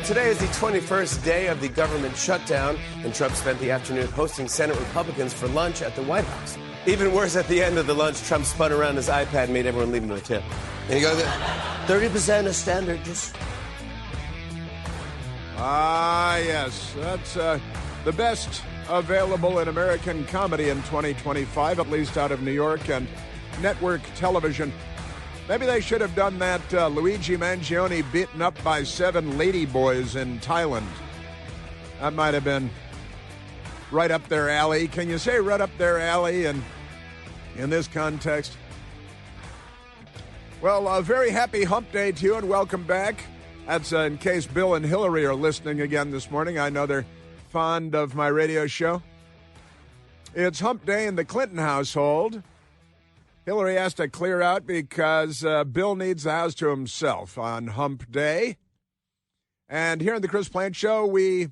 today is the 21st day of the government shutdown, and Trump spent the afternoon hosting Senate Republicans for lunch at the White House. Even worse, at the end of the lunch, Trump spun around his iPad and made everyone leave him a tip. And he goes, 30% is standard, just... Yes. That's the best available in American comedy in 2025, at least out of New York and network television. Maybe they should have done that Luigi Mangione beaten up by 7 ladyboys in Thailand. That might have been right up their alley. Can you say right up their alley in this context? Well, a very happy hump day to you and welcome back. That's in case Bill and Hillary are listening again this morning. I know they're fond of my radio show. It's hump day in the Clinton household. Hillary has to clear out because Bill needs the house to himself on hump day. And here in the Chris Plante Show, we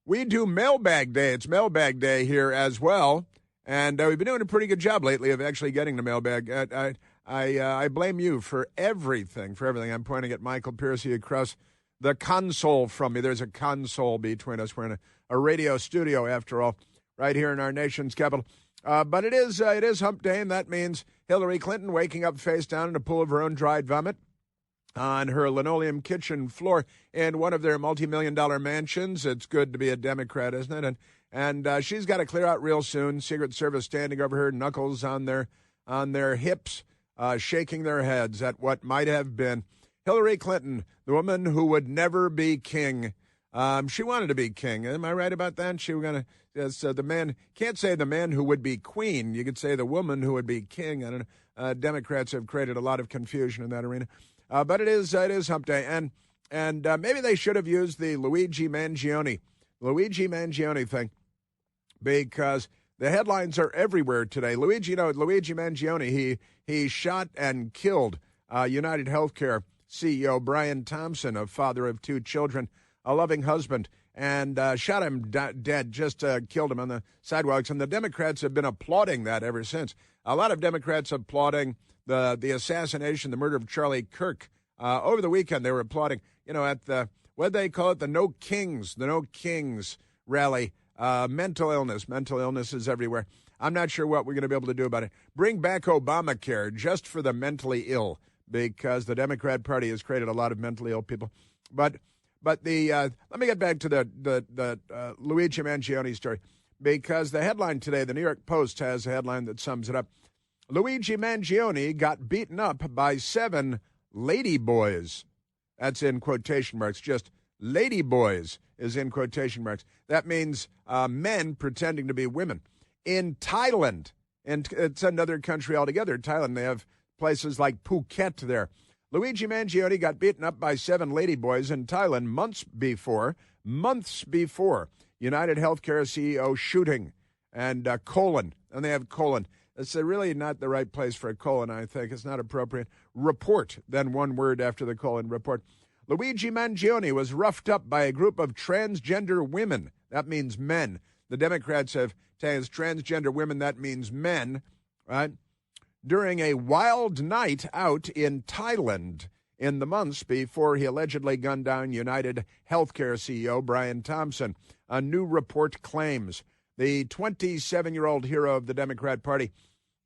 do mailbag day. It's mailbag day here as well. And we've been doing a pretty good job lately of actually getting the mailbag. I blame you for everything, I'm pointing at Michael Piercy across the console from me. There's a console between us. We're in a radio studio, after all, right here in our nation's capital. But it is hump day, and that means Hillary Clinton waking up face down in a pool of her own dried vomit on her linoleum kitchen floor in one of their multi-million-dollar mansions. It's good to be a Democrat, isn't it? And she's got to clear out real soon. Secret Service standing over her, knuckles on their hips, shaking their heads at what might have been Hillary Clinton, the woman who would never be king. She wanted to be king. Am I right about that? She was going to. The man, can't say the man who would be queen. You could say the woman who would be king. I don't know. Democrats have created a lot of confusion in that arena. But it is hump day. And maybe they should have used the Luigi Mangione thing, because the headlines are everywhere today. Luigi Mangione, he shot and killed United Healthcare CEO Brian Thompson, a father of 2 children, a loving husband, and shot him dead, just killed him on the sidewalks. And the Democrats have been applauding that ever since. A lot of Democrats applauding the assassination, the murder of Charlie Kirk. Over the weekend, they were applauding, at the, what they call it, the No Kings rally. Mental illness is everywhere. I'm not sure what we're going to be able to do about it. Bring back Obamacare just for the mentally ill, because the Democrat Party has created a lot of mentally ill people. But let me get back to the Luigi Mangione story, because the headline today, the New York Post has a headline that sums it up. Luigi Mangione got beaten up by 7 ladyboys. That's in quotation marks. Just ladyboys is in quotation marks. That means men pretending to be women. In Thailand, and it's another country altogether, Thailand, they have places like Phuket there. Luigi Mangione got beaten up by 7 ladyboys in Thailand months before United Healthcare CEO shooting, and colon, and they have colon. It's really not the right place for a colon, I think. It's not appropriate. Report, then one word after the colon, report. Luigi Mangione was roughed up by a group of transgender women. That means men. The Democrats have taken transgender women, that means men, right? During a wild night out in Thailand in the months before he allegedly gunned down United Healthcare CEO Brian Thompson. A new report claims the 27-year-old hero of the Democrat Party,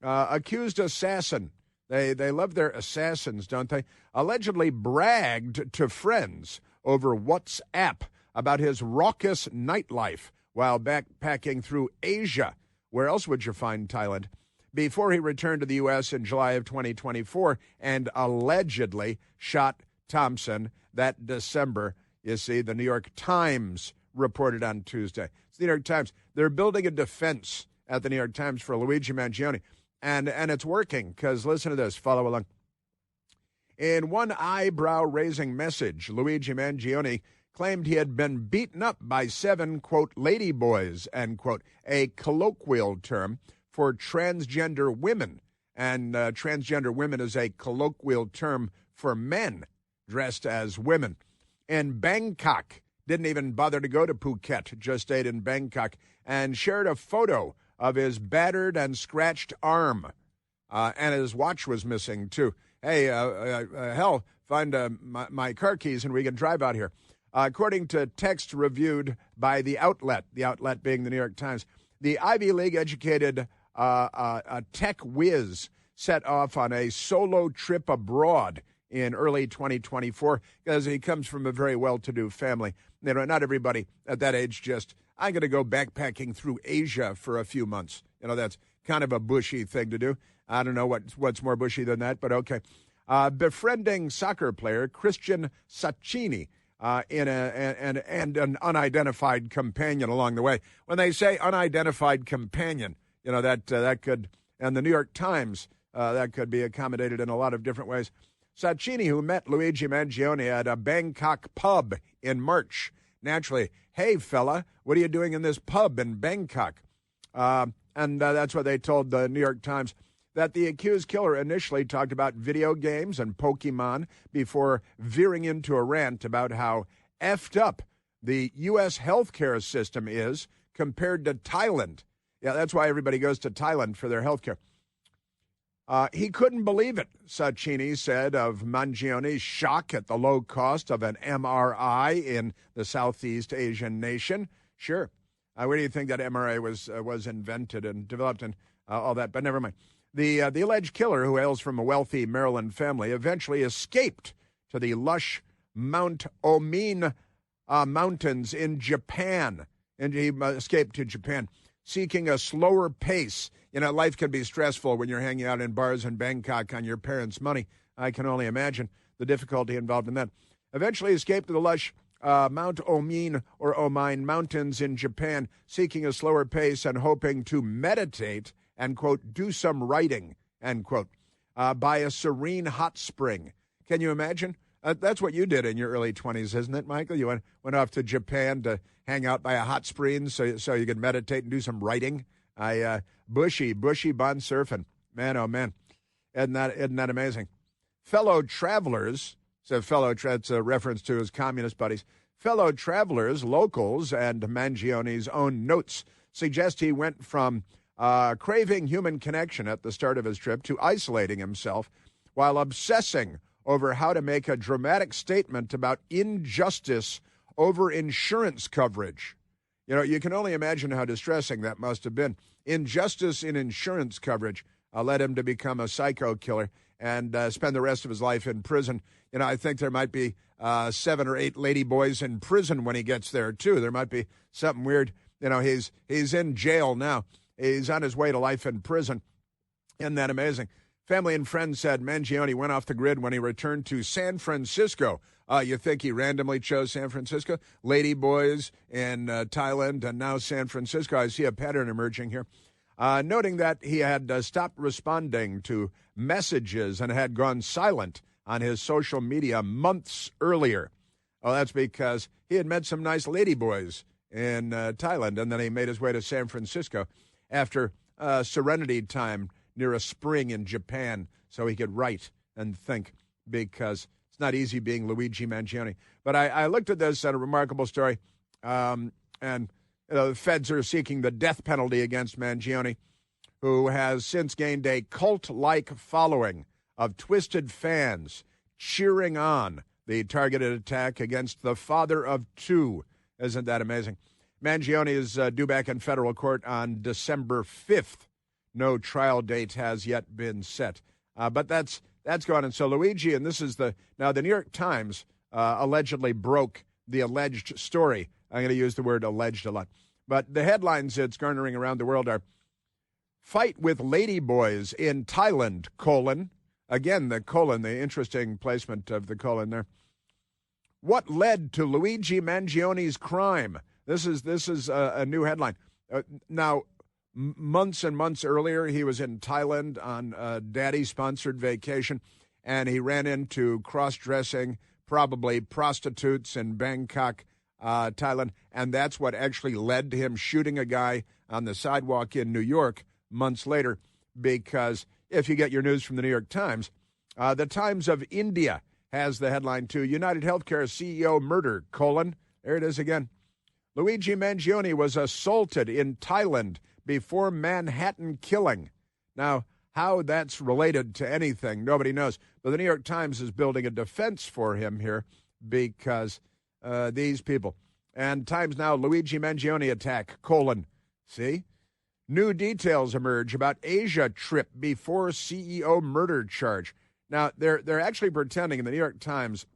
accused assassin, they love their assassins, don't they, allegedly bragged to friends over WhatsApp about his raucous nightlife while backpacking through Asia. Where else would you find Thailand? Before he returned to the U.S. in July of 2024 and allegedly shot Thompson that December. You see, the New York Times reported on Tuesday. It's the New York Times. They're building a defense at the New York Times for Luigi Mangione, and it's working, because listen to this, follow along. In one eyebrow-raising message, Luigi Mangione claimed he had been beaten up by 7, quote, ladyboys, end quote, a colloquial term for transgender women. And transgender women is a colloquial term for men dressed as women. In Bangkok, didn't even bother to go to Phuket, just stayed in Bangkok, and shared a photo of his battered and scratched arm. And his watch was missing, too. Hey, hell, find my car keys and we can drive out here. According to text reviewed by the outlet being the New York Times, the Ivy League-educated a tech whiz set off on a solo trip abroad in early 2024 because he comes from a very well-to-do family. You know, not everybody at that age just, I'm going to go backpacking through Asia for a few months. You know, that's kind of a bushy thing to do. I don't know what's more bushy than that, but okay. Befriending soccer player Christian Sacchini and an unidentified companion along the way. When they say unidentified companion, you know, that could, and the New York Times, that could be accommodated in a lot of different ways. Sacchini, who met Luigi Mangione at a Bangkok pub in March. Naturally, hey, fella, what are you doing in this pub in Bangkok? And that's what they told the New York Times, that the accused killer initially talked about video games and Pokemon before veering into a rant about how effed up the U.S. healthcare system is compared to Thailand. Yeah, that's why everybody goes to Thailand for their healthcare. He couldn't believe it, Sacchini said of Mangione's shock at the low cost of an MRI in the Southeast Asian nation. Sure. Where do you think that MRI was invented and developed and all that? But never mind. The alleged killer, who hails from a wealthy Maryland family, eventually escaped to the lush Mount Omin mountains in Japan. And he escaped to Japan, seeking a slower pace. You know, life can be stressful when you're hanging out in bars in Bangkok on your parents' money. I can only imagine the difficulty involved in that. Eventually escaped to the lush Mount Omin or Omine mountains in Japan, seeking a slower pace and hoping to meditate and, quote, do some writing, end quote, by a serene hot spring. Can you imagine? That's what you did in your early 20s, isn't it, Michael? You went off to Japan to hang out by a hot spring so you could meditate and do some writing. Bushy bond surfing. Man, oh, man. Isn't that amazing? Fellow travelers, that's a reference to his communist buddies, fellow travelers, locals, and Mangione's own notes suggest he went from craving human connection at the start of his trip to isolating himself while obsessing over how to make a dramatic statement about injustice over insurance coverage. You know, you can only imagine how distressing that must have been. Injustice in insurance coverage led him to become a psycho killer and spend the rest of his life in prison. You know, I think there might be 7 or 8 lady boys in prison when he gets there, too. There might be something weird. You know, he's in jail now. He's on his way to life in prison. Isn't that amazing? Family and friends said Mangione went off the grid when he returned to San Francisco. You think he randomly chose San Francisco? Lady boys in Thailand and now San Francisco. I see a pattern emerging here. Noting that he had stopped responding to messages and had gone silent on his social media months earlier. Oh, that's because he had met some nice lady boys in Thailand, and then he made his way to San Francisco after serenity time near a spring in Japan so he could write and think, because it's not easy being Luigi Mangione. But I looked at this and a remarkable story, and the feds are seeking the death penalty against Mangione, who has since gained a cult-like following of twisted fans cheering on the targeted attack against the father of 2. Isn't that amazing? Mangione is due back in federal court on December 5th. No trial date has yet been set. But that's gone. And so Luigi, and this is the New York Times allegedly broke the alleged story. I'm going to use the word alleged a lot. But the headlines it's garnering around the world are, fight with ladyboys in Thailand, : again, the : the interesting placement of the : there. What led to Luigi Mangione's crime? This is a new headline. Now, months and months earlier, he was in Thailand on a daddy-sponsored vacation, and he ran into cross-dressing, probably prostitutes in Bangkok, Thailand, and that's what actually led to him shooting a guy on the sidewalk in New York months later, because if you get your news from the New York Times, the Times of India has the headline, too, United Healthcare CEO murder, : there it is again. Luigi Mangione was assaulted in Thailand before Manhattan killing. Now, how that's related to anything, nobody knows. But the New York Times is building a defense for him here because these people. And Times Now, Luigi Mangione attack, : See? New details emerge about Asia trip before CEO murder charge. Now, they're actually pretending, and the New York Times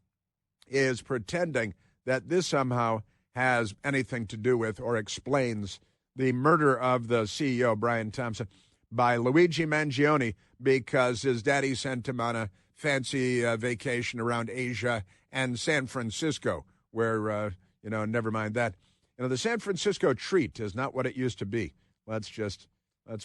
is pretending that this somehow has anything to do with or explains the murder of the CEO, Brian Thompson, by Luigi Mangione because his daddy sent him on a fancy vacation around Asia and San Francisco, where, never mind that. The San Francisco treat is not what it used to be. Let's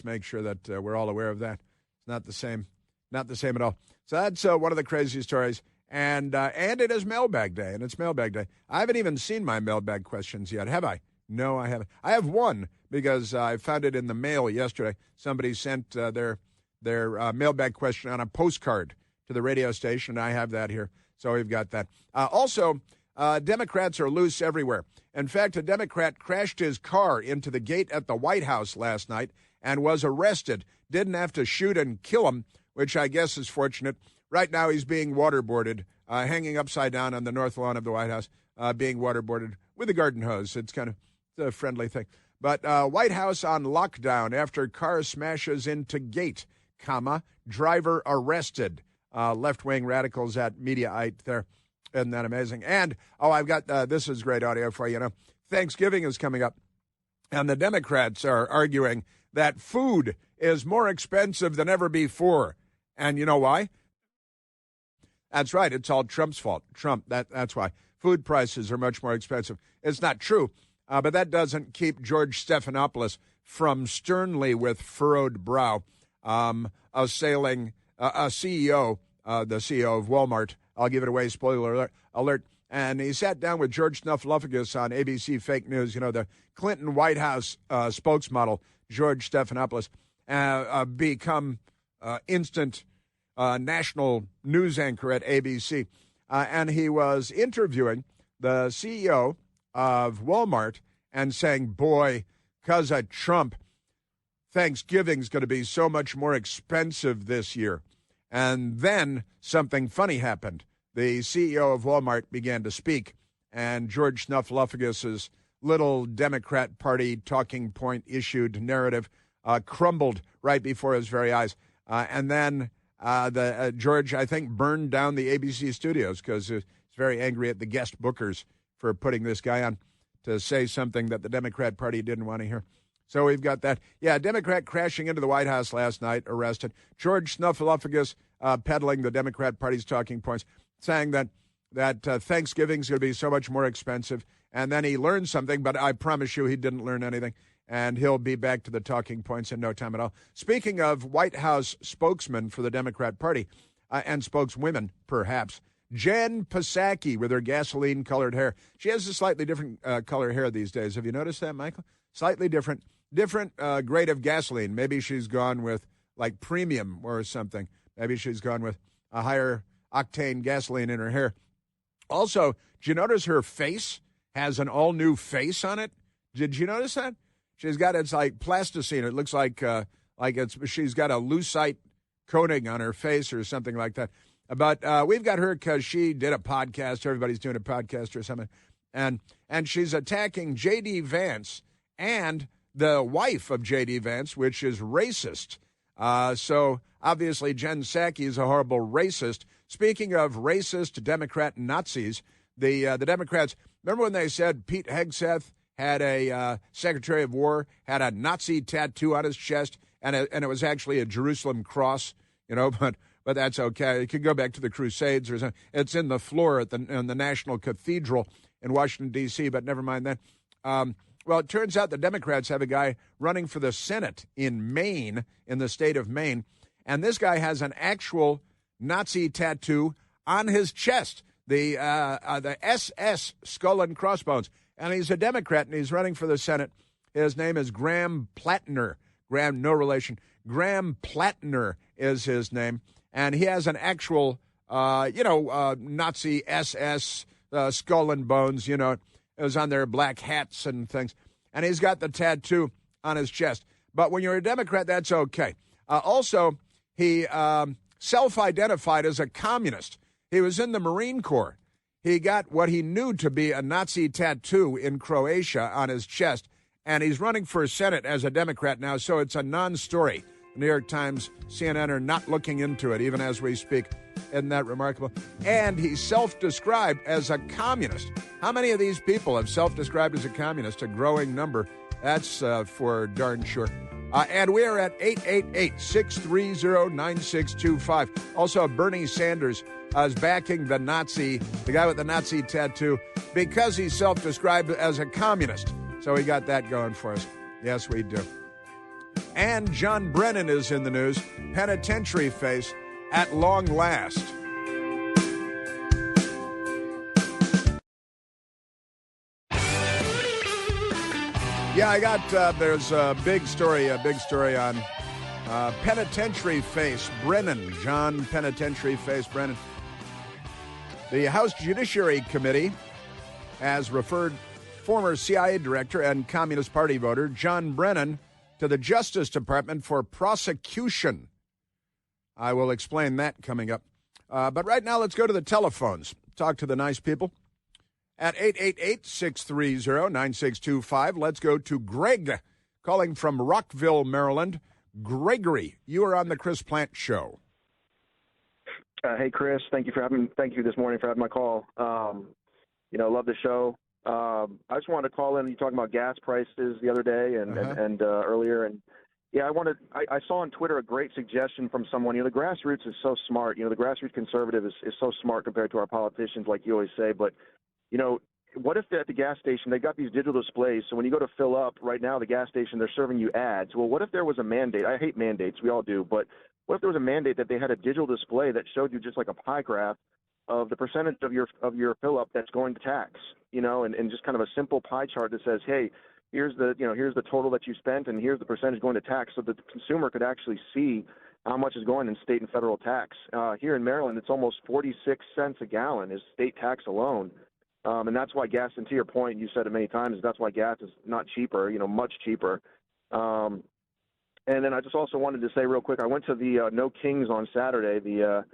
make sure that we're all aware of that. It's not the same at all. So that's one of the crazy stories. And it is mailbag day, and it's mailbag day. I haven't even seen my mailbag questions yet, have I? No, I haven't. I have one because I found it in the mail yesterday. Somebody sent their mailbag question on a postcard to the radio station, and I have that here. So we've got that. Also, Democrats are loose everywhere. In fact, a Democrat crashed his car into the gate at the White House last night and was arrested. Didn't have to shoot and kill him, which I guess is fortunate. Right now he's being waterboarded, hanging upside down on the north lawn of the White House, being waterboarded with a garden hose. It's kind of a friendly thing. But White House on lockdown after car smashes into gate, driver arrested. Left-wing radicals at Mediaite there. Isn't that amazing? And, I've got, this is great audio for you. Thanksgiving is coming up, and the Democrats are arguing that food is more expensive than ever before. And you know why? That's right. It's all Trump's fault. Trump, that's why. Food prices are much more expensive. It's not true, but that doesn't keep George Stephanopoulos from sternly, with furrowed brow, assailing a CEO, the CEO of Walmart. I'll give it away, spoiler alert. And he sat down with George Snuffleupagus on ABC Fake News, the Clinton White House spokesmodel, George Stephanopoulos, become instant national news anchor at ABC. And he was interviewing the CEO of Walmart and saying, boy, because of Trump, Thanksgiving's going to be so much more expensive this year. And then something funny happened. The CEO of Walmart began to speak, and George Snuffleupagus's little Democrat Party talking point issued narrative crumbled right before his very eyes. And then George, I think, burned down the ABC studios because he's very angry at the guest bookers for putting this guy on to say something that the Democrat Party didn't want to hear. So we've got that. Yeah, a Democrat crashing into the White House last night, arrested. George Snuffleupagus peddling the Democrat Party's talking points, saying that Thanksgiving's going to be so much more expensive. And then he learned something, but I promise you he didn't learn anything. And he'll be back to the talking points in no time at all. Speaking of White House spokesman for the Democrat Party, and spokeswomen, perhaps, Jen Psaki with her gasoline-colored hair. She has a slightly different color hair these days. Have you noticed that, Michael? Slightly different grade of gasoline. Maybe she's gone with, like, premium or something. Maybe she's gone with a higher octane gasoline in her hair. Also, did you notice her face has an all-new face on it? Did you notice that? She's got, it's like plasticine. It looks like she's got a lucite coating on her face or something like that. But we've got her because she did a podcast. Everybody's doing a podcast or something. And she's attacking J.D. Vance and the wife of J.D. Vance, which is racist. So obviously Jen Psaki is a horrible racist. Speaking of racist Democrat Nazis, the Democrats, remember when they said Pete Hegseth had a Secretary of War, had a Nazi tattoo on his chest, and it was actually a Jerusalem cross, but that's okay. It could go back to the Crusades or something. It's in the floor in the National Cathedral in Washington, D.C., but never mind that. Well, it turns out the Democrats have a guy running for the Senate in Maine, in the state of Maine, and this guy has an actual Nazi tattoo on his chest, the SS skull and crossbones. And he's a Democrat, and he's running for the Senate. His name is Graham Plattner. Graham, no relation. Graham Plattner is his name. And he has an actual, Nazi SS skull and bones, it was on their black hats and things. And he's got the tattoo on his chest. But when you're a Democrat, that's okay. Also, he self-identified as a communist. He was in the Marine Corps. he got what he knew to be a Nazi tattoo in Croatia on his chest, and he's running for Senate as a Democrat now, so it's a non-story. The New York Times, CNN are not looking into it, even as we speak. Isn't that remarkable? And he's self-described as a communist. How many of these people have self-described as a communist? A growing number. That's for darn sure. And we are at 888-630-9625. Also, Bernie Sanders is backing the guy with the Nazi tattoo, because he's self-described as a communist. So we got that going for us. Yes, we do. And John Brennan is in the news. Penitentiary face at long last. Yeah, I got, there's a big story on penitentiary face Brennan, John Penitentiary face Brennan. The House Judiciary Committee has referred former CIA director and Communist Party voter John Brennan to the Justice Department for prosecution. I will explain that coming up. But right now, let's go to the telephones. Talk to the nice people. At 888-630-9625, let's go to Greg, calling from Rockville, Maryland. Gregory, you are on the Chris Plante Show. Hey, Chris. Thank you this morning for having my call. Love the show. I just wanted to call in. You talking about gas prices the other day and earlier, and yeah, I saw on Twitter a great suggestion from someone. The grassroots is so smart. The grassroots conservative is so smart compared to our politicians, like you always say. But what if at the gas station they got these digital displays? So when you go to fill up right now, the gas station, they're serving you ads. Well, what if there was a mandate? I hate mandates. We all do. But what if there was a mandate that they had a digital display that showed you just like a pie graph of the percentage of your fill up that's going to tax, and just kind of a simple pie chart that says, hey, here's the total that you spent and here's the percentage going to tax, so that the consumer could actually see how much is going in state and federal tax. Here in Maryland, it's almost 46 cents a gallon is state tax alone. And that's why gas, and to your point, you said it many times, that's why gas is not cheaper, much cheaper. And then I just also wanted to say real quick, I went to the No Kings on Saturday, the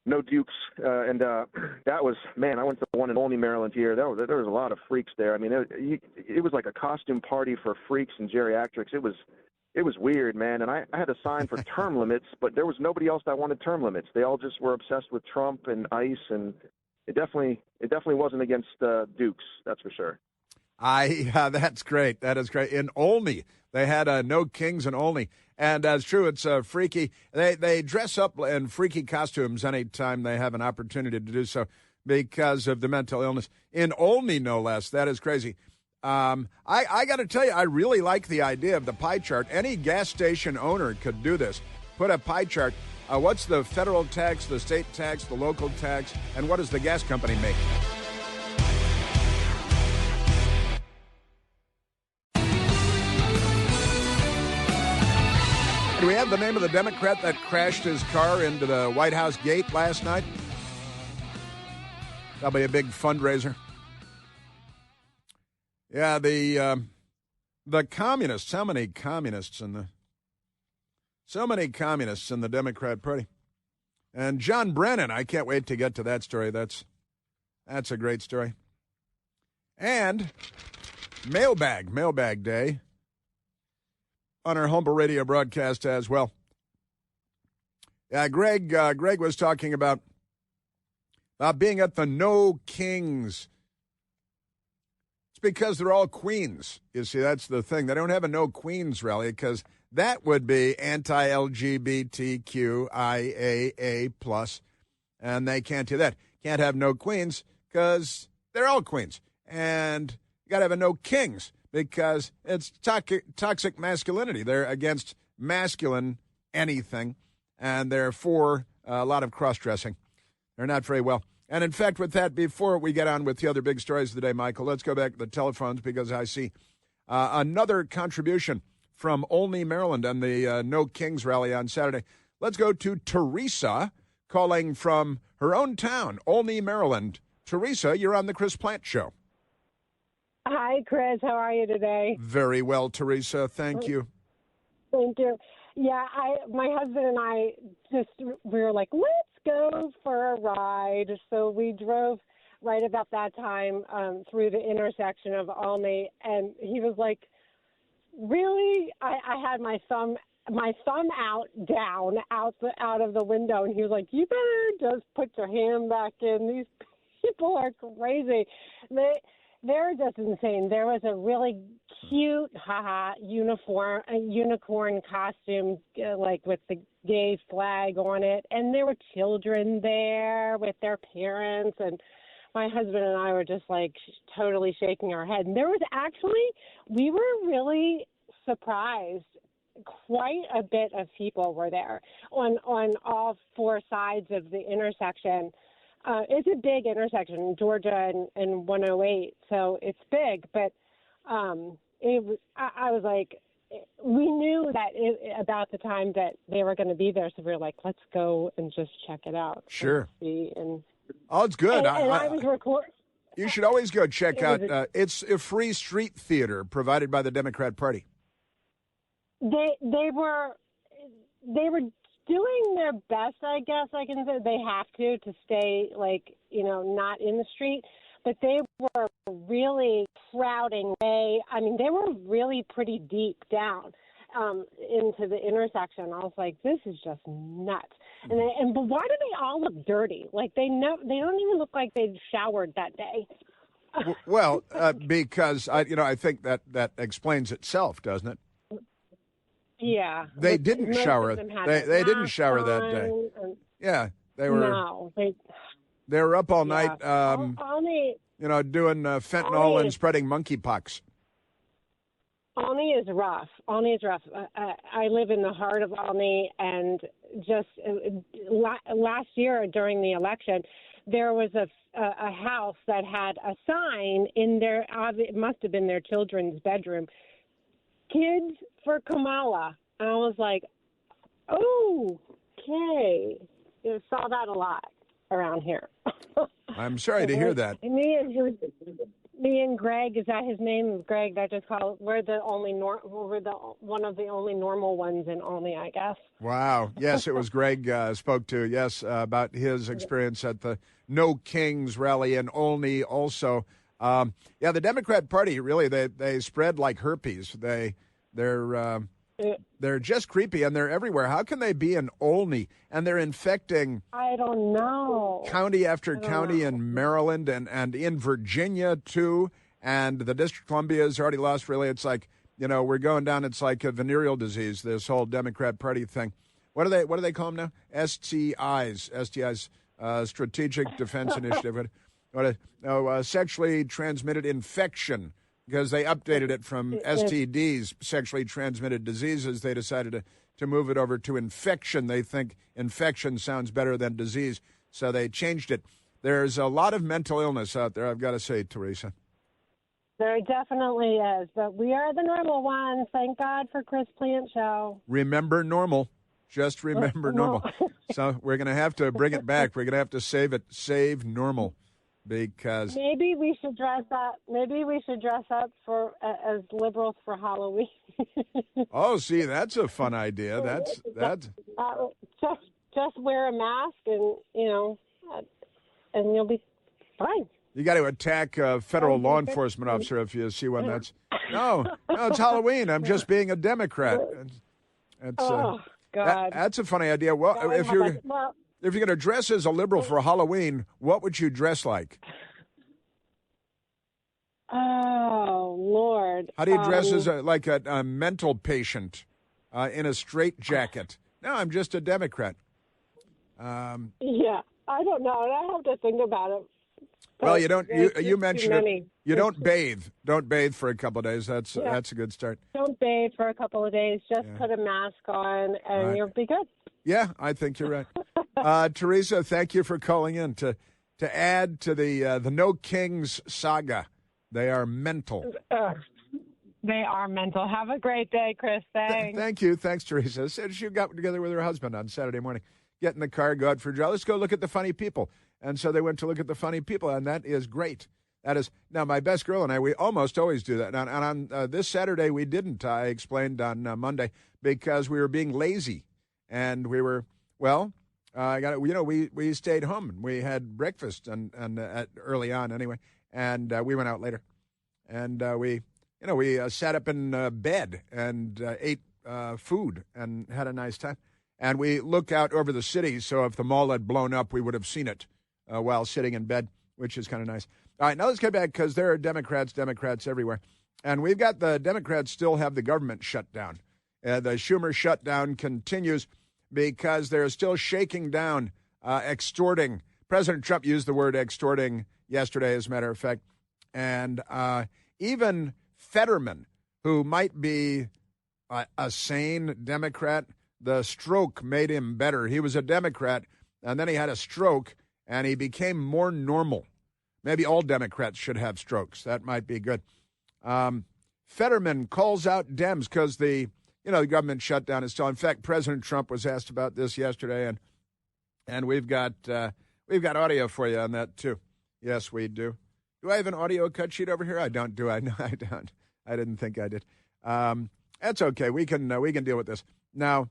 No Dukes, and that was, man, I went to the one in Olney, Maryland here. There was a lot of freaks there. I mean, it was like a costume party for freaks and geriatrics. It was weird, man. And I had a sign for term limits, but there was nobody else that wanted term limits. They all just were obsessed with Trump and ICE, and it definitely wasn't against Dukes, that's for sure. That's great. That is great. In Olney, they had No Kings in Olney. And it's true, it's freaky. They dress up in freaky costumes anytime they have an opportunity to do so because of the mental illness. In Olney, no less. That is crazy. I got to tell you, I really like the idea of the pie chart. Any gas station owner could do this. Put a pie chart. What's the federal tax, the state tax, the local tax, and what does the gas company make? Do we have the name of the Democrat that crashed his car into the White House gate last night? That'll be a big fundraiser. Yeah, the communists. How many communists in the? So many communists in the Democrat Party. And John Brennan, I can't wait to get to that story. That's a great story. And mailbag day on our Humble Radio broadcast as well. Yeah, Greg was talking about being at the No Kings. It's because they're all queens. You see, that's the thing. They don't have a No Queens rally because that would be anti-LGBTQIAA+, and they can't do that. Can't have no queens because they're all queens. And you got to have a No Kings because it's toxic masculinity. They're against masculine anything, and they're for a lot of cross-dressing. They're not very well. And, in fact, with that, before we get on with the other big stories of the day, Michael, let's go back to the telephones because I see another contribution from Olney, Maryland, and the No Kings rally on Saturday. Let's go to Teresa, calling from her own town, Olney, Maryland. Teresa, you're on the Chris Plante Show. Hi, Chris. How are you today? Very well, Teresa. Thank you. Thank you. Yeah, my husband and I we were like, let's go for a ride. So we drove right about that time through the intersection of Olney, and he was like, "Really?" I had my thumb out of the window, and he was like, "You better just put your hand back in. These people are crazy. They're just insane." There was a really cute, unicorn costume, like with the gay flag on it, and there were children there with their parents, and my husband and I were just like totally shaking our head. And there was we were really surprised. Quite a bit of people were there on all four sides of the intersection. It's a big intersection, Georgia and 108, so it's big. But I was like, we knew that about the time that they were going to be there, so we were like, let's go and just check it out. Sure. And it's good. And I was recording. You should always go check out. It's a free street theater provided by the Democrat Party. They were doing their best, I guess I can say. They have to stay, not in the street. But they were really crowding. They were really pretty deep down into the intersection. I was like, this is just nuts. But why do they all look dirty? Like they don't even look like they'd showered that day. Well, because I think that explains itself, doesn't it? Yeah, they didn't shower. They didn't shower that day. Yeah, they were. No, they were up all night. Doing fentanyl and spreading monkeypox. Olney is rough. I live in the heart of Olney, and just last year during the election, there was a house that had a sign in their. It must have been their children's bedroom. Kids for Kamala. And I was like, oh, okay. You saw that a lot around here. I'm sorry to hear that. Me and Greg, is that his name? Greg, I just call it. We're one of the only normal ones in Olney, I guess. Wow. Yes, it was Greg spoke to, about his experience at the No Kings rally in Olney also. The Democrat Party, really, they spread like herpes. They're just creepy, and they're everywhere. How can they be in Olney, and they're infecting? I don't know. County after county in Maryland and in Virginia, too. And the District of Columbia has already lost, really. It's like, we're going down. It's like a venereal disease, this whole Democrat Party thing. What do they call them now? STIs, Strategic Defense Initiative. Sexually transmitted infection, because they updated it from STDs, sexually transmitted diseases. They decided to move it over to infection. They think infection sounds better than disease, so they changed it. There's a lot of mental illness out there, I've got to say, Teresa. There definitely is, but we are the normal ones. Thank God for Chris Plant Show. Remember normal. Just remember normal. So we're going to have to bring it back. We're going to have to save normal. Because maybe we should dress up. Maybe we should dress up as liberals for Halloween. Oh, see, that's a fun idea. That's just wear a mask, and and you'll be fine. You got to attack a federal law enforcement officer if you see one. No, it's Halloween. I'm just being a Democrat. God, that's a funny idea. Well, if you're going to dress as a liberal for Halloween, what would you dress like? Oh, Lord. How do you dress as a mental patient in a straitjacket? No, I'm just a Democrat. Yeah, I don't know. I have to think about it. Well, you don't. You mentioned it. You don't bathe. Don't bathe for a couple of days. That's a good start. Don't bathe for a couple of days. Just put a mask on, and you'll be good. Yeah, I think you're right. Teresa, thank you for calling in to add to the No Kings saga. They are mental. They are mental. Have a great day, Chris. Thanks. Thank you. Thanks, Teresa. She got together with her husband on Saturday morning. Get in the car, go out for a drive. Let's go look at the funny people. And so they went to look at the funny people, and that is great. That is, now my best girl and I, we almost always do that. And on this Saturday, we didn't, I explained on Monday, because we were being lazy. And we were, I got it. You know, we stayed home. We had breakfast and early on anyway, and we went out later, and we sat up in bed and ate food and had a nice time. And we look out over the city, so if the mall had blown up, we would have seen it while sitting in bed, which is kind of nice. All right, now let's get back because there are Democrats everywhere. And we've got the Democrats still have the government shut down. The Schumer shutdown continues because they're still shaking down, extorting. President Trump used the word extorting yesterday, as a matter of fact. And even Fetterman, who might be a sane Democrat, the stroke made him better. He was a Democrat, and then he had a stroke, and he became more normal. Maybe all Democrats should have strokes. That might be good. Fetterman calls out Dems because the government shutdown is still. In fact, President Trump was asked about this yesterday, and we've got audio for you on that too. Yes, we do. Do I have an audio cut sheet over here? I don't. Do I? No, I don't. I didn't think I did. That's okay. We can deal with this now.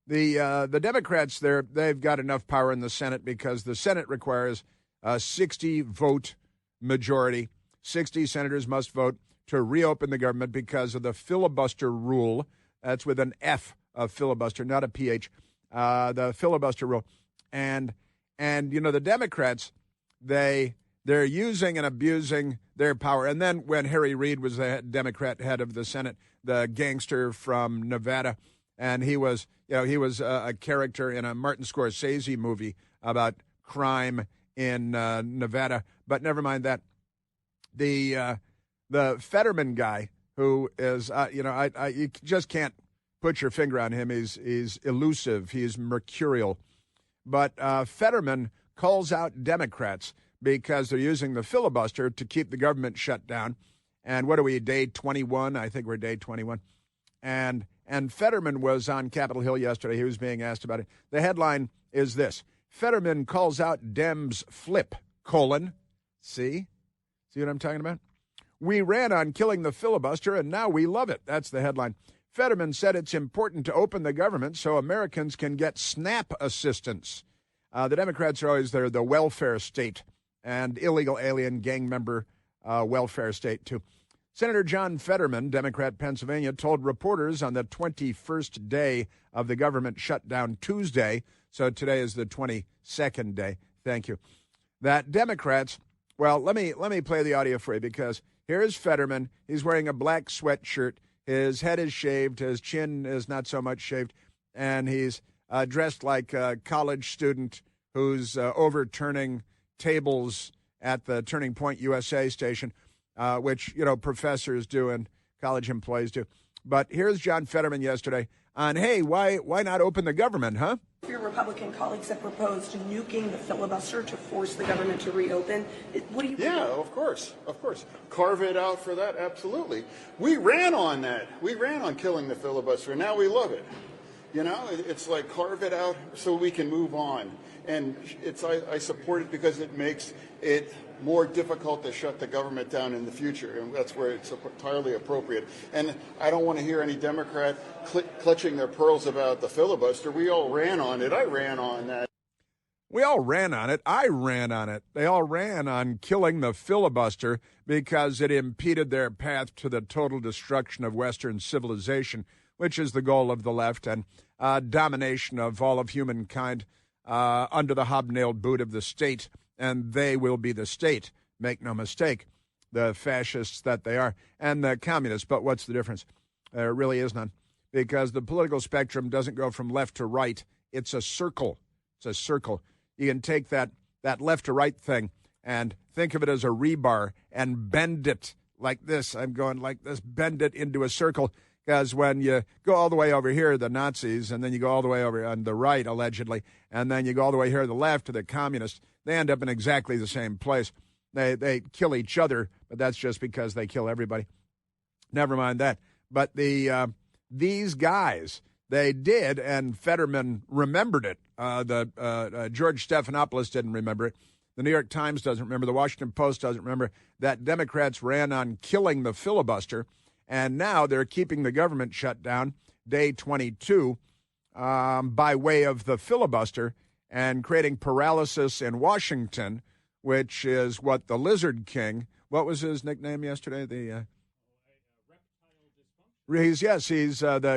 The Democrats they've got enough power in the Senate because the Senate requires a 60-vote majority. 60 senators must vote to reopen the government because of the filibuster rule. That's with an F of filibuster, not a PH. The filibuster rule, and the Democrats they're using and abusing their power. And then when Harry Reid was the Democrat head of the Senate, the gangster from Nevada, and he was a character in a Martin Scorsese movie about crime in Nevada. But never mind that. The Fetterman guy, who is you just can't put your finger on him. He's elusive. He's mercurial. But Fetterman calls out Democrats because they're using the filibuster to keep the government shut down. And what are we, day 21? I think we're day 21. And Fetterman was on Capitol Hill yesterday. He was being asked about it. The headline is this: Fetterman calls out Dems flip, See what I'm talking about? We ran on killing the filibuster, and now we love it. That's the headline. Fetterman said it's important to open the government so Americans can get SNAP assistance. The Democrats are always the welfare state and illegal alien gang member welfare state, too. Senator John Fetterman, Democrat, Pennsylvania, told reporters on the 21st day of the government shutdown Tuesday, so today is the 22nd day, thank you, that Democrats, well, let me play the audio for you because here's Fetterman. He's wearing a black sweatshirt. His head is shaved. His chin is not so much shaved. And he's dressed like a college student who's overturning tables at the Turning Point USA station, which, professors do and college employees do. But here's John Fetterman yesterday on, hey, why not open the government, huh? Your Republican colleagues have proposed nuking the filibuster to force the government to reopen. What do you? Yeah, of course. Carve it out for that, absolutely. We ran on that. We ran on killing the filibuster, and now we love it. It's like carve it out so we can move on. And I support it because it makes it more difficult to shut the government down in the future, and that's where it's entirely appropriate. And I don't want to hear any Democrat clutching their pearls about the filibuster. We all ran on it. I ran on that. We all ran on it. I ran on it. They all ran on killing the filibuster because it impeded their path to the total destruction of Western civilization, which is the goal of the left, and domination of all of humankind under the hobnailed boot of the state. And they will be the state, make no mistake, the fascists that they are, and the communists. But what's the difference? There really is none, because the political spectrum doesn't go from left to right. It's a circle. It's a circle. You can take that left to right thing and think of it as a rebar and bend it like this. I'm going like this, bend it into a circle, because when you go all the way over here, the Nazis, and then you go all the way over on the right, allegedly, and then you go all the way here to the left to the communists, they end up in exactly the same place. They kill each other, but that's just because they kill everybody. Never mind that. But these guys, they did, and Fetterman remembered it. George Stephanopoulos didn't remember it. The New York Times doesn't remember. The Washington Post doesn't remember that Democrats ran on killing the filibuster, and now they're keeping the government shut down, day 22, by way of the filibuster. and creating paralysis in Washington, which is what the Lizard King, what was his nickname yesterday? The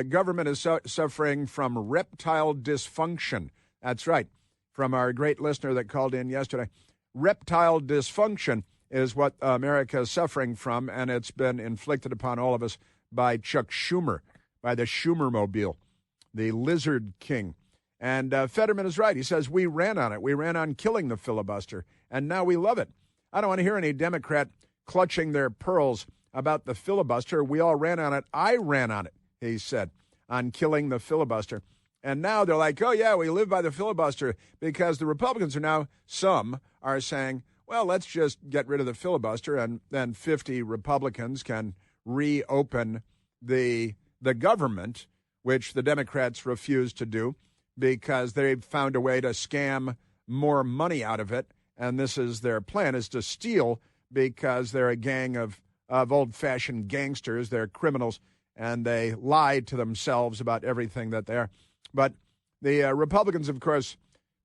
government is suffering from reptile dysfunction. That's right, from our great listener that called in yesterday. Reptile dysfunction is what America is suffering from, and it's been inflicted upon all of us by Chuck Schumer, by the Schumermobile, the Lizard King. And Fetterman is right. He says, we ran on it. We ran on killing the filibuster, and now we love it. I don't want to hear any Democrat clutching their pearls about the filibuster. We all ran on it. I ran on it, he said, on killing the filibuster. And now they're like, oh, yeah, we live by the filibuster, because the Republicans are now, some are saying, well, let's just get rid of the filibuster, and then 50 Republicans can reopen the government, which the Democrats refuse to do because they've found a way to scam more money out of it. And this is their plan, is to steal, because they're a gang of old-fashioned gangsters. They're criminals, and they lie to themselves about everything that they are. But the Republicans, of course,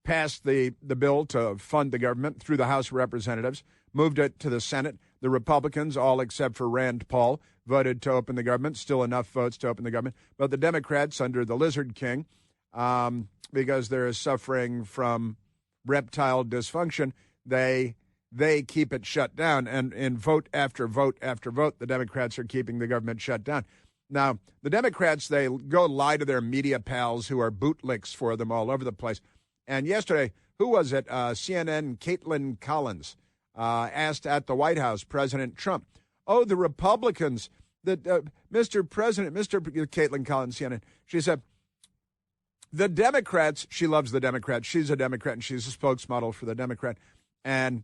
passed the bill to fund the government through the House of Representatives, moved it to the Senate. The Republicans, all except for Rand Paul, voted to open the government, still enough votes to open the government. But the Democrats, under the Lizard King, because they're suffering from reptile dysfunction, they keep it shut down. And in vote after vote after vote, the Democrats are keeping the government shut down. Now, the Democrats, they go lie to their media pals who are bootlicks for them all over the place. And yesterday, who was it? CNN, Caitlin Collins, asked at the White House, President Trump, oh, the Republicans, Mr. President, Caitlin Collins, CNN, she said, the Democrats, she loves the Democrats. She's a Democrat, and she's a spokesmodel for the Democrat. And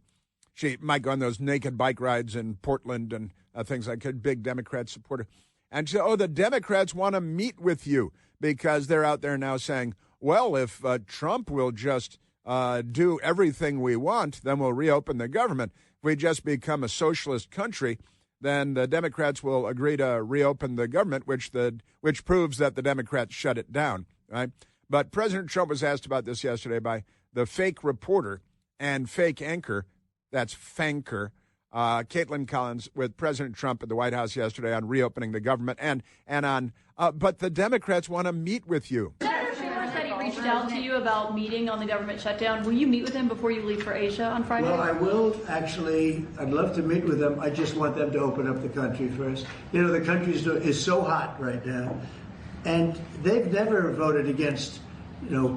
she might go on those naked bike rides in Portland and things like that, big Democrat supporter. And she said, oh, the Democrats want to meet with you, because they're out there now saying, well, if Trump will just do everything we want, then we'll reopen the government. If we just become a socialist country, then the Democrats will agree to reopen the government, which proves that the Democrats shut it down, right? But President Trump was asked about this yesterday by the fake reporter and fake anchor, that's Fanker, Caitlin Collins, with President Trump at the White House yesterday on reopening the government and on, but the Democrats want to meet with you. Senator Schumer said he reached out to you about meeting on the government shutdown. Will you meet with him before you leave for Asia on Friday? Well, I will actually. I'd love to meet with them. I just want them to open up the country first. You know, the country is so hot right now, and they've never voted against,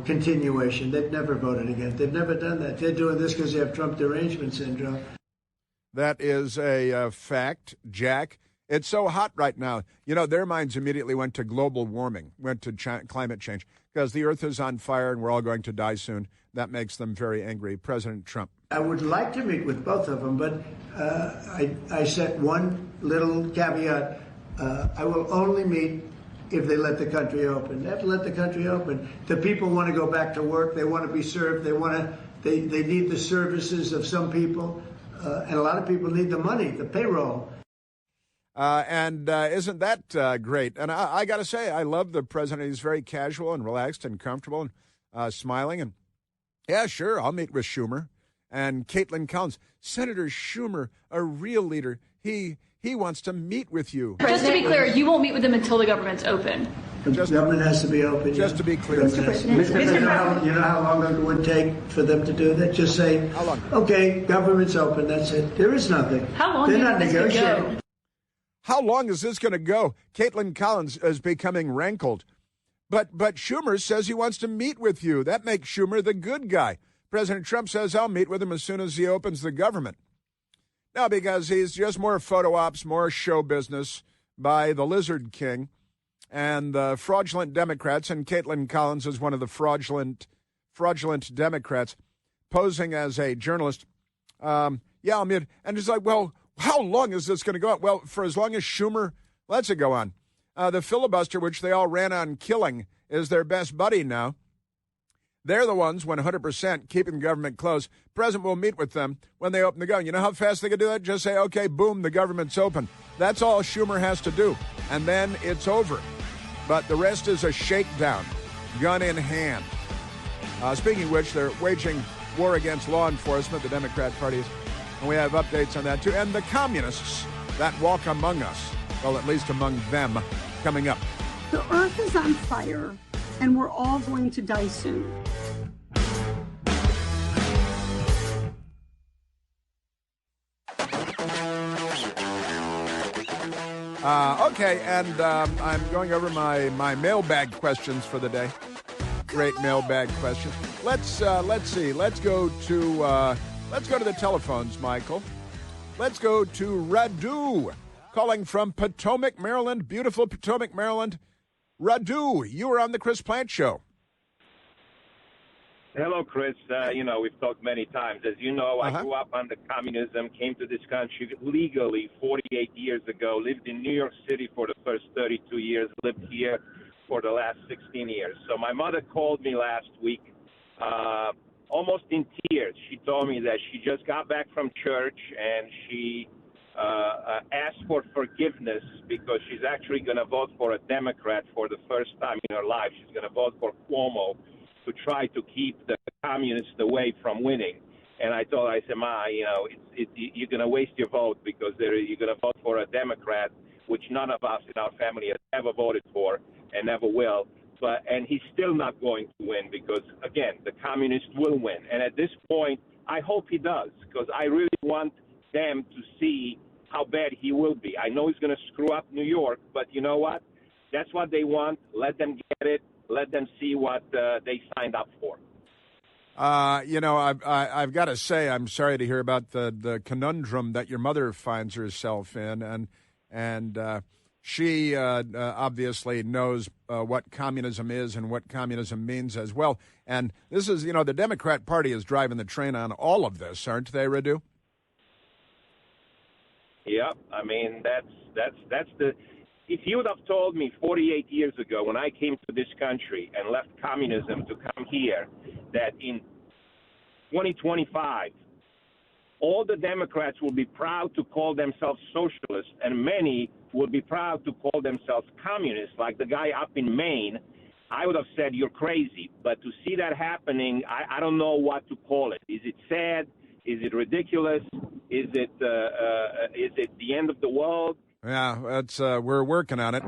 continuation. They've never voted against. They've never done that. They're doing this because they have Trump derangement syndrome. That is a fact, Jack. It's so hot right now. Their minds immediately went to global warming, went to climate change, because the earth is on fire and we're all going to die soon. That makes them very angry. President Trump. I would like to meet with both of them, but I set one little caveat. I will only meet if they let the country open. They have to let the country open. The people want to go back to work. They want to be served. They need the services of some people. And a lot of people need the money, the payroll. And isn't that great? And I got to say, I love the president. He's very casual and relaxed and comfortable and smiling. And yeah, sure, I'll meet with Schumer. And Caitlin Collins, Senator Schumer, a real leader. He wants to meet with you. Just to be clear, you won't meet with them until the government's open. The government has to be open. Just to be clear. You know how long it would take for them to do that? Just say, okay, government's open, that's it. There is nothing. How long do you think this could go? How long is this going to go? Caitlin Collins is becoming rankled. But Schumer says he wants to meet with you. That makes Schumer the good guy. President Trump says, I'll meet with him as soon as he opens the government. No, because he's just more photo ops, more show business by the Lizard King and the fraudulent Democrats, and Caitlin Collins is one of the fraudulent Democrats, posing as a journalist. I'll meet. And it's like, well, how long is this going to go on? Well, for as long as Schumer lets it go on. The filibuster, which they all ran on killing, is their best buddy now. They're the ones, 100%, keeping the government closed. President will meet with them when they open the gun. You know how fast they can do that? Just say, okay, boom, the government's open. That's all Schumer has to do. And then it's over. But the rest is a shakedown, gun in hand. Speaking of which, they're waging war against law enforcement, the Democrat Party is, and we have updates on that too. And the communists that walk among us, well, at least among them, coming up. The earth is on fire, and we're all going to die soon. Okay, and I'm going over my mailbag questions for the day. Great mailbag questions. Let's see. Let's go to the telephones, Michael. Let's go to Radu, calling from Potomac, Maryland. Beautiful Potomac, Maryland. Radu, you were on the Chris Plante Show. Hello, Chris. We've talked many times. As you know, I grew up under communism, came to this country legally 48 years ago, lived in New York City for the first 32 years, lived here for the last 16 years. So my mother called me last week, almost in tears. She told me that she just got back from church and she asked for forgiveness because she's actually going to vote for a Democrat for the first time in her life. She's going to vote for Cuomo to try to keep the communists away from winning. And I told her, I said, Ma, you're going to waste your vote because you're going to vote for a Democrat, which none of us in our family has ever voted for and never will. And he's still not going to win because, again, the communists will win. And at this point, I hope he does because I really want them to see how bad he will be. I know he's going to screw up New York, but you know what? That's what they want. Let them get it. Let them see what they signed up for. I've got to say, I'm sorry to hear about the conundrum that your mother finds herself in, and she obviously knows what communism is and what communism means as well. And this is, the Democrat Party is driving the train on all of this, aren't they, Radu? Yeah, I mean that's the. If you would have told me 48 years ago when I came to this country and left communism to come here that in 2025 all the Democrats will be proud to call themselves socialists and many will be proud to call themselves communists, like the guy up in Maine, I would have said you're crazy. But to see that happening, I don't know what to call it. Is it sad? Is it ridiculous? Is it the end of the world? Yeah, we're working on it.